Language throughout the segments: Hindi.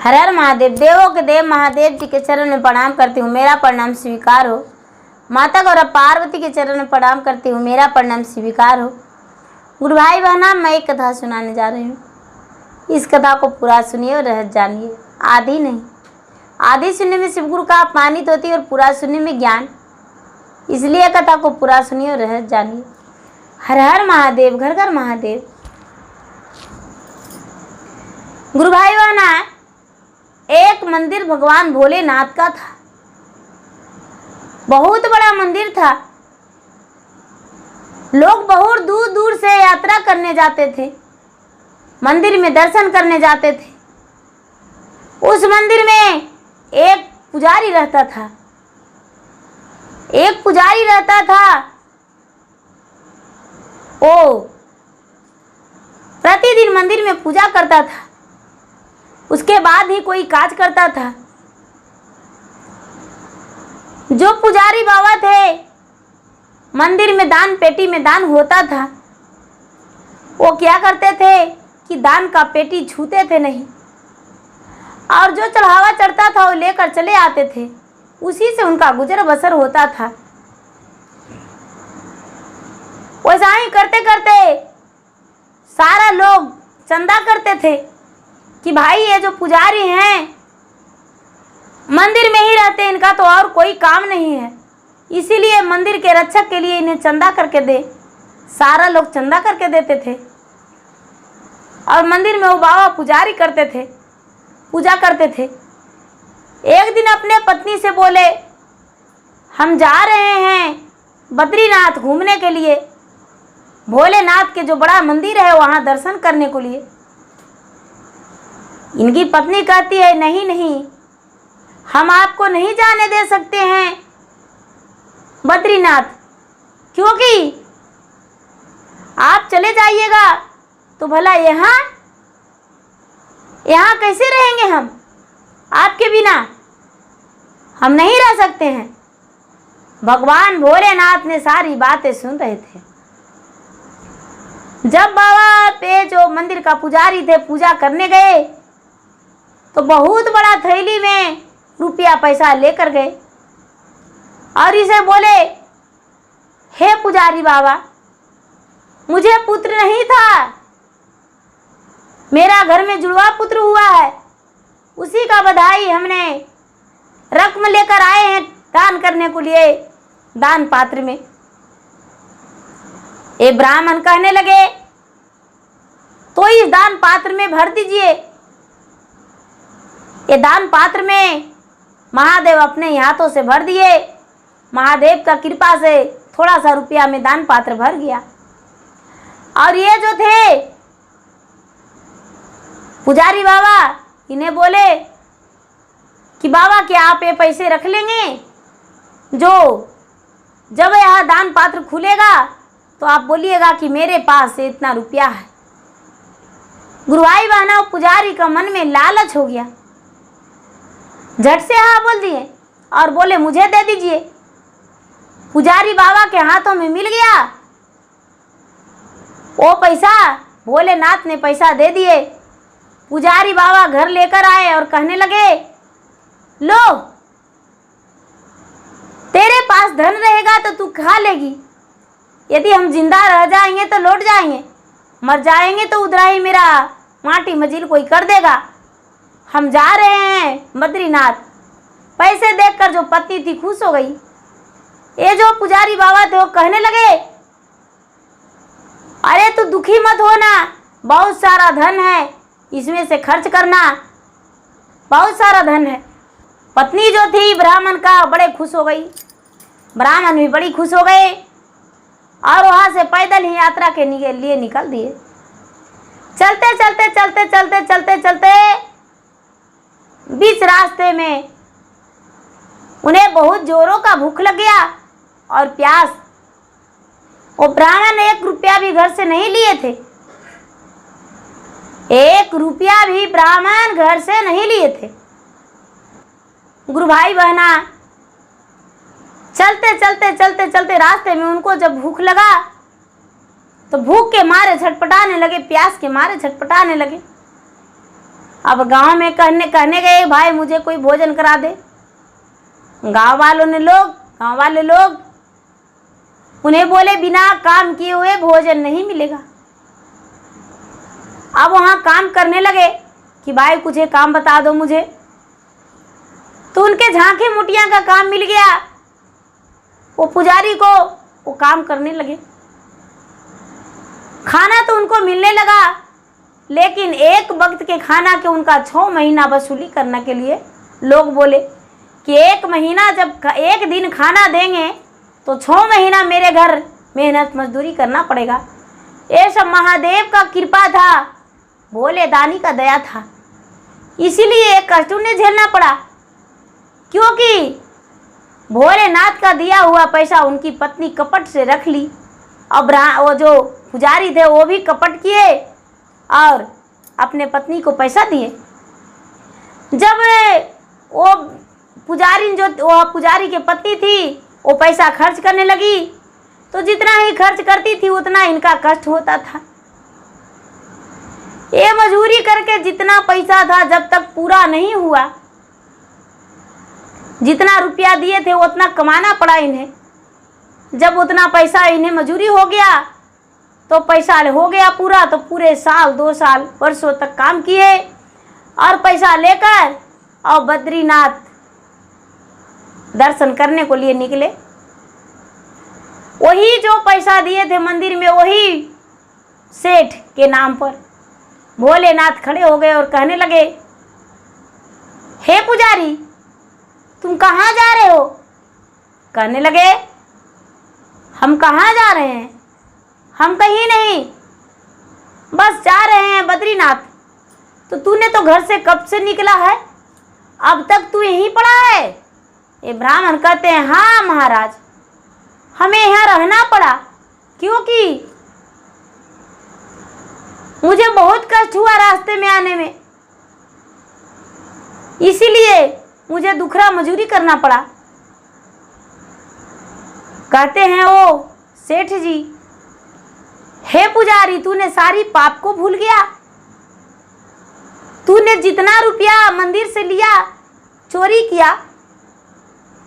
हर हर महादेव। देवों के देव महादेव जी के चरण में प्रणाम करती हूँ, मेरा प्रणाम स्वीकार हो। माता गौरा पार्वती के चरण में प्रणाम करती हूँ, मेरा प्रणाम स्वीकार हो। गुरु भाई बहना, मैं एक कथा सुनाने जा रही हूँ। इस कथा को पूरा सुनिए और रहस्य जानिए, आधी नहीं। आधी सुनने में शिव गुरु का अपमानित होती है और पूरा सुनने में ज्ञान, इसलिए कथा को पूरा सुनिए और रहस्य जानिए। हर हर महादेव, घर घर महादेव। गुरु भाई बहना, एक मंदिर भगवान भोलेनाथ का था। बहुत बड़ा मंदिर था। लोग बहुत दूर दूर से यात्रा करने जाते थे, मंदिर में दर्शन करने जाते थे। उस मंदिर में एक पुजारी रहता था। एक पुजारी रहता था, वो प्रतिदिन मंदिर में पूजा करता था, उसके बाद ही कोई काज करता था। जो पुजारी बाबा थे, मंदिर में दान पेटी में दान होता था, वो क्या करते थे कि दान का पेटी छूते थे नहीं, और जो चढ़ावा चढ़ता था वो लेकर चले आते थे, उसी से उनका गुजर बसर होता था। वैसा ही करते करते सारा लोग चंदा करते थे कि भाई ये जो पुजारी हैं मंदिर में ही रहते हैं, इनका तो और कोई काम नहीं है, इसीलिए मंदिर के रक्षक के लिए इन्हें चंदा करके दे। सारा लोग चंदा करके देते थे और मंदिर में वो बाबा पुजारी करते थे, पूजा करते थे। एक दिन अपने पत्नी से बोले, हम जा रहे हैं बद्रीनाथ घूमने के लिए, भोलेनाथ के जो बड़ा मंदिर है वहाँ दर्शन करने के लिए। इनकी पत्नी कहती है, नहीं नहीं, हम आपको नहीं जाने दे सकते हैं बद्रीनाथ, क्योंकि आप चले जाइएगा तो भला यहाँ कैसे रहेंगे हम आपके बिना, हम नहीं रह सकते हैं। भगवान भोलेनाथ ने सारी बातें सुन रहे थे। जब बाबा पे जो मंदिर का पुजारी थे पूजा करने गए तो बहुत बड़ा थैली में रुपया पैसा लेकर गए और इसे बोले, हे पुजारी बाबा, मुझे पुत्र नहीं था, मेरा घर में जुड़वा पुत्र हुआ है, उसी का बधाई हमने रकम लेकर आए हैं दान करने के लिए दान पात्र में। ये ब्राह्मण कहने लगे, तो इस दान पात्र में भर दीजिए। ये दान पात्र में महादेव अपने हाथों से भर दिए। महादेव का कृपा से थोड़ा सा रुपया में दान पात्र भर गया। और ये जो थे पुजारी बाबा, इन्हें बोले कि बाबा क्या आप ये पैसे रख लेंगे, जो जब यह दान पात्र खुलेगा तो आप बोलिएगा कि मेरे पास से इतना रुपया है। गुरुभाई बहना, पुजारी का मन में लालच हो गया, झट से हाँ बोल दिए और बोले, मुझे दे दीजिए। पुजारी बाबा के हाथों में मिल गया वो पैसा, भोलेनाथ ने पैसा दे दिए। पुजारी बाबा घर लेकर आए और कहने लगे, लो तेरे पास धन रहेगा तो तू खा लेगी, यदि हम जिंदा रह जाएंगे तो लौट जाएंगे, मर जाएंगे तो उधरा ही मेरा माटी मजील कोई कर देगा। हम जा रहे हैं बद्रीनाथ। पैसे देखकर जो पत्नी थी खुश हो गई। ये जो पुजारी बाबा थे वो कहने लगे, अरे तू दुखी मत होना, बहुत सारा धन है, इसमें से खर्च करना, बहुत सारा धन है। पत्नी जो थी ब्राह्मण का बड़े खुश हो गई, ब्राह्मण भी बड़ी खुश हो गए और वहाँ से पैदल ही यात्रा के लिए निकल दिए। चलते चलते चलते चलते चलते चलते बीच रास्ते में उन्हें बहुत जोरों का भूख लग गया और प्यास। वो ब्राह्मण 1 रुपया भी घर से नहीं लिए थे, 1 रुपया भी ब्राह्मण घर से नहीं लिए थे। गुरु भाई बहना, चलते चलते चलते चलते रास्ते में उनको जब भूख लगा तो भूख के मारे छटपटाने लगे, प्यास के मारे छटपटाने लगे। अब गांव में कहने गए भाई मुझे कोई भोजन करा दे। गांव वाले लोग उन्हें बोले बिना काम किए हुए भोजन नहीं मिलेगा। अब वहां काम करने लगे कि भाई कुछ एक काम बता दो मुझे। तो उनके झांकी मुटिया का काम मिल गया। वो पुजारी को वो काम करने लगे। खाना तो उनको मिलने लगा, लेकिन एक वक्त के खाना के उनका 6 महीना वसूली करने के लिए लोग बोले कि 1 महीना जब 1 दिन खाना देंगे तो 6 महीना मेरे घर मेहनत मजदूरी करना पड़ेगा। ये सब महादेव का कृपा था, भोले दानी का दया था, इसीलिए कष्ट उन्हें झेलना पड़ा। क्योंकि भोलेनाथ का दिया हुआ पैसा उनकी पत्नी कपट से रख ली। अब वो जो पुजारी थे वो भी कपट किए और अपने पत्नी को पैसा दिए। जब वो पुजारी की पत्नी थी वो पैसा खर्च करने लगी, तो जितना ही खर्च करती थी उतना इनका कष्ट होता था। ये मजूरी करके जितना पैसा था जब तक पूरा नहीं हुआ, जितना रुपया दिए थे उतना कमाना पड़ा इन्हें। जब उतना पैसा इन्हें मजूरी हो गया तो पैसा हो गया पूरा, तो पूरे साल 2 साल वर्षों तक काम किए और पैसा लेकर और बद्रीनाथ दर्शन करने को लिए निकले। वही जो पैसा दिए थे मंदिर में, वही सेठ के नाम पर भोलेनाथ खड़े हो गए और कहने लगे, हे पुजारी तुम कहाँ जा रहे हो? कहने लगे, हम कहाँ जा रहे हैं, हम कहीं नहीं, बस जा रहे हैं बद्रीनाथ। तो तूने तो घर से कब से निकला है, अब तक तू यहीं पड़ा है? ये ब्राह्मण कहते हैं, हाँ महाराज, हमें यहाँ रहना पड़ा क्योंकि मुझे बहुत कष्ट हुआ रास्ते में आने में, इसीलिए मुझे दुखरा मजूरी करना पड़ा। कहते हैं ओ सेठ जी, हे पुजारी तूने सारी पाप को भूल गया? तूने जितना रुपया मंदिर से लिया, चोरी किया,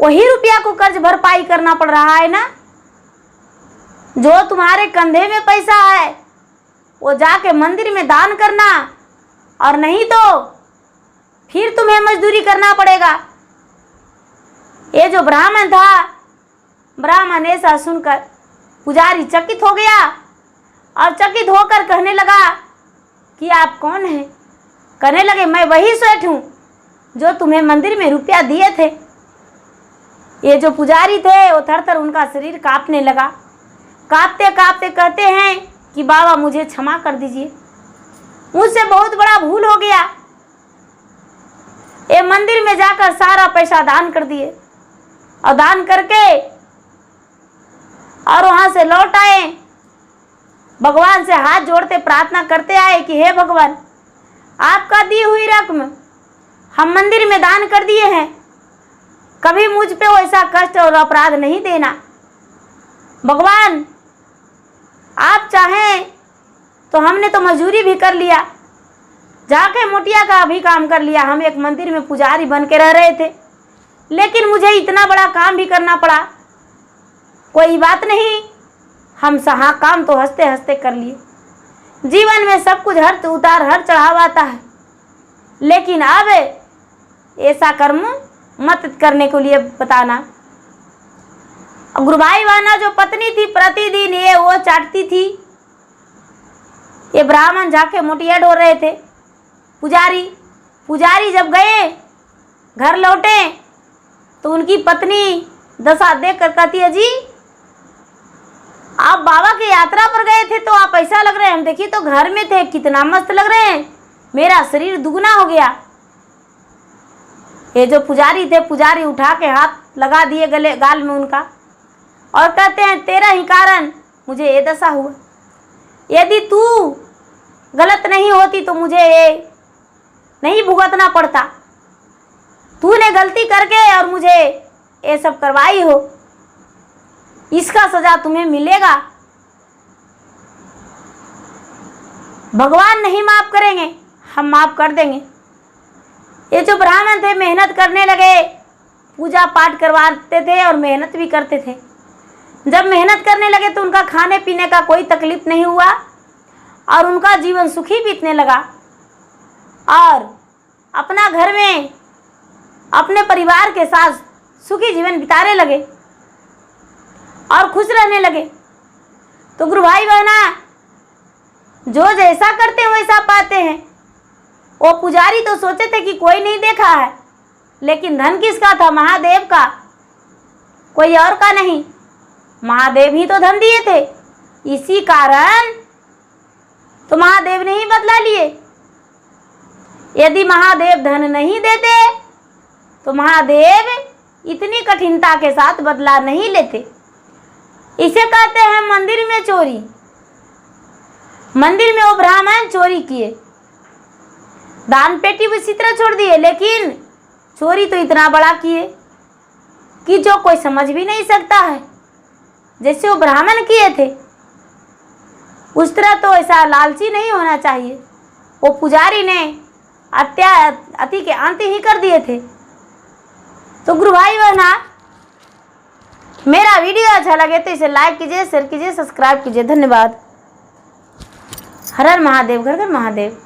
वही रुपया को कर्ज भरपाई करना पड़ रहा है ना? जो तुम्हारे कंधे में पैसा है वो जाके मंदिर में दान करना, और नहीं तो फिर तुम्हें मजदूरी करना पड़ेगा। ये जो ब्राह्मण था, ब्राह्मण ऐसा सुनकर पुजारी चकित हो गया और चकित होकर कहने लगा कि आप कौन हैं? कहने लगे, मैं वही सेठ हूँ जो तुम्हें मंदिर में रुपया दिए थे। ये जो पुजारी थे वो थर-थर उनका शरीर कांपने लगा। कांपते कांपते कहते हैं कि बाबा मुझे क्षमा कर दीजिए, मुझसे बहुत बड़ा भूल हो गया। ये मंदिर में जाकर सारा पैसा दान कर दिए और दान करके और वहां से लौट आए, भगवान से हाथ जोड़ते प्रार्थना करते आए कि हे भगवान, आपका दी हुई रकम हम मंदिर में दान कर दिए हैं, कभी मुझ पे वैसा कष्ट और अपराध नहीं देना। भगवान आप चाहें तो हमने तो मजदूरी भी कर लिया, जाके मोटिया का भी काम कर लिया, हम एक मंदिर में पुजारी बन के रह रहे थे, लेकिन मुझे इतना बड़ा काम भी करना पड़ा। कोई बात नहीं, हम सहा काम तो हंसते हंसते कर लिए। जीवन में सब कुछ हर उतार हर चढ़ाव आता है, लेकिन अब ऐसा कर्म मत करने के लिए बताना। गुरुभाई वाना जो पत्नी थी प्रतिदिन ये वो चाटती थी। ये ब्राह्मण जाके मोटिया ढो रहे थे। पुजारी जब गए घर लौटे तो उनकी पत्नी दशा देख कर कहती है, जी आप बाबा की यात्रा पर गए थे तो आप ऐसा लग रहे हैं, हम देखिए तो घर में थे, कितना मस्त लग रहे हैं, मेरा शरीर दुगना हो गया। ये जो पुजारी थे, पुजारी उठा के हाथ लगा दिए गले गाल में उनका और कहते हैं, तेरा ही कारण मुझे ये दशा हुआ, यदि तू गलत नहीं होती तो मुझे ये नहीं भुगतना पड़ता। तूने गलती करके और मुझे ये सब करवाई हो, इसका सजा तुम्हें मिलेगा। भगवान नहीं माफ करेंगे, हम माफ कर देंगे। ये जो ब्राह्मण थे मेहनत करने लगे, पूजा पाठ करवाते थे और मेहनत भी करते थे। जब मेहनत करने लगे तो उनका खाने पीने का कोई तकलीफ नहीं हुआ और उनका जीवन सुखी बीतने लगा और अपना घर में अपने परिवार के साथ सुखी जीवन बिताने लगे और खुश रहने लगे। तो गुरु भाई बहना, जो जैसा करते हैं वैसा पाते हैं। वो पुजारी तो सोचे थे कि कोई नहीं देखा है, लेकिन धन किसका था? महादेव का, कोई और का नहीं। महादेव ही तो धन दिए थे, इसी कारण तो महादेव ने ही बदला लिए। यदि महादेव धन नहीं देते तो महादेव इतनी कठिनता के साथ बदला नहीं लेते। इसे कहते हैं मंदिर में चोरी। मंदिर में वो ब्राह्मण चोरी किए, दान पेटी उसी तरह छोड़ दिए, लेकिन चोरी तो इतना बड़ा किए कि जो कोई समझ भी नहीं सकता है। जैसे वो ब्राह्मण किए थे उस तरह तो ऐसा लालची नहीं होना चाहिए। वो पुजारी ने अति के अंत ही कर दिए थे। तो गुरु भाई बहना, मेरा वीडियो अच्छा लगे तो इसे लाइक कीजिए, शेयर कीजिए, सब्सक्राइब कीजिए। धन्यवाद। हर हर महादेव, घर घर महादेव।